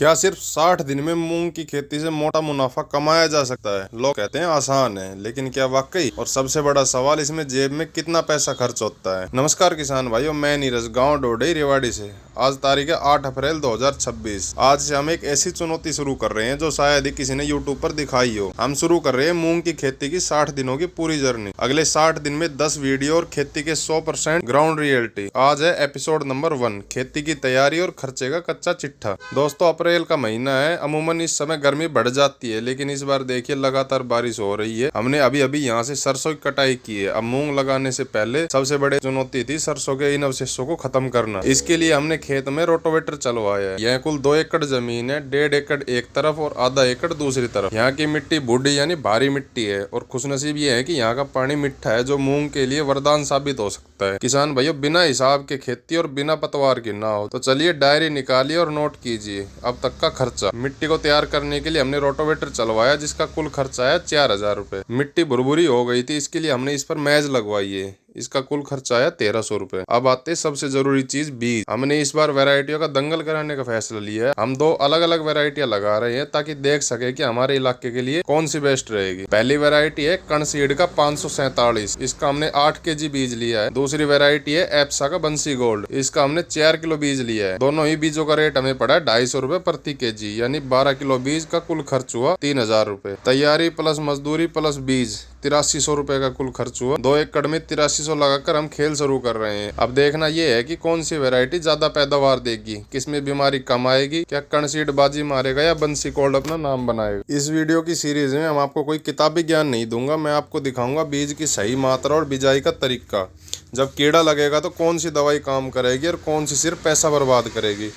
क्या सिर्फ 60 दिन में मूंग की खेती से मोटा मुनाफा कमाया जा सकता है? लोग कहते हैं आसान है, लेकिन क्या वाकई? और सबसे बड़ा सवाल, इसमें जेब में कितना पैसा खर्च होता है? नमस्कार किसान भाइयों, मैं नीरज, गांव डोडई रेवाड़ी से। आज तारीख है 8 अप्रैल 2026। आज से हम एक ऐसी चुनौती शुरू कर रहे हैं जो शायद ही किसी ने यूट्यूब पर दिखाई हो। हम शुरू कर रहे हैं मूंग की खेती की 60 दिनों की पूरी जर्नी। अगले 60 दिन में 10 वीडियो और खेती के 100% ग्राउंड रियलिटी। आज है एपिसोड नंबर 1, खेती की तैयारी और खर्चे का कच्चा चिट्ठा। दोस्तों, अप्रैल का महीना है। अमूमन इस समय गर्मी बढ़ जाती है, लेकिन इस बार देखिए लगातार बारिश हो रही है। हमने अभी अभी यहाँ से सरसों की कटाई की है। अब मूंग लगाने से पहले सबसे बड़ी चुनौती थी सरसों के इन अवशेषों को खत्म करना। इसके लिए हमने खेत में रोटोवेटर चलवाया है। यह कुल 2 एकड़ जमीन है, 1.5 एकड़ एक तरफ और आधा एकड़ दूसरी तरफ। यहाँ की मिट्टी बूढ़ी यानी भारी मिट्टी है और खुशनसीब ये है कि यहाँ का पानी मिठा है, जो मूंग के लिए वरदान साबित हो सकता है। किसान भाइयों, बिना हिसाब के खेती और बिना पतवार की ना हो। तो चलिए डायरी निकालिए और नोट कीजिए अब तक का खर्चा। मिट्टी को तैयार करने के लिए हमने रोटोवेटर चलवाया, जिसका कुल खर्चा है 4000 रुपए। मिट्टी भुरभुरी हो गई थी, इसके लिए हमने इस पर मैज लगवाई है। इसका कुल खर्चा आया 1300 रुपए। अब आते सबसे जरूरी चीज, बीज। हमने इस बार वैरायटियों का दंगल कराने का फैसला लिया है। हम 2 अलग अलग वैरायटियां लगा रहे हैं ताकि देख सके कि हमारे इलाके के लिए कौन सी बेस्ट रहेगी। पहली वैरायटी है कणसीड का 547, इसका हमने 8 केजी बीज लिया है। दूसरी वैरायटी है एप्सा का बंसी गोल्ड, इसका हमने 4 किलो बीज लिया है। दोनों ही बीजों का रेट हमें पड़ा है 250 रुपए प्रति केजी, यानी 12 किलो बीज का कुल खर्च हुआ 3000 रुपए। तैयारी प्लस मजदूरी प्लस बीज 8300 रुपए का कुल खर्च हुआ। 2 एकड़ में 8300 लगाकर हम खेल शुरू कर रहे हैं। अब देखना यह है कि कौन सी वैरायटी ज्यादा पैदावार देगी, किसमें बीमारी कम आएगी, क्या कणसीड बाजी मारेगा या बंसी गोल्ड अपना नाम बनाएगा। इस वीडियो की सीरीज में हम आपको कोई किताबी ज्ञान नहीं दूंगा। मैं आपको दिखाऊंगा बीज की सही मात्रा और बिजाई का तरीका। जब कीड़ा लगेगा तो कौन सी दवाई काम करेगी और कौन सी सिर्फ पैसा बर्बाद करेगी।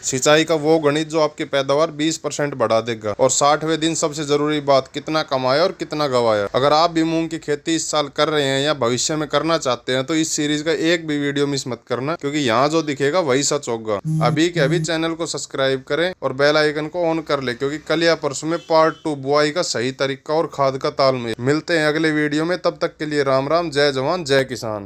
सिंचाई का वो गणित जो आपकी पैदावार 20% बढ़ा देगा। और 60वें दिन सबसे जरूरी बात, कितना कमाया और कितना गवाया। अगर आप भी मूंग की खेती इस साल कर रहे हैं या भविष्य में करना चाहते हैं तो इस सीरीज का एक भी वीडियो मिस मत करना, क्योंकि यहाँ जो दिखेगा वही सच होगा। अभी के अभी चैनल को सब्सक्राइब करें और बेल आइकन को ऑन कर ले, क्योंकि कल या परसों में पार्ट 2 बुआई का सही तरीका और खाद का तालमेल। मिलते हैं अगले वीडियो में, तब तक के लिए राम राम, जय जवान जय किसान।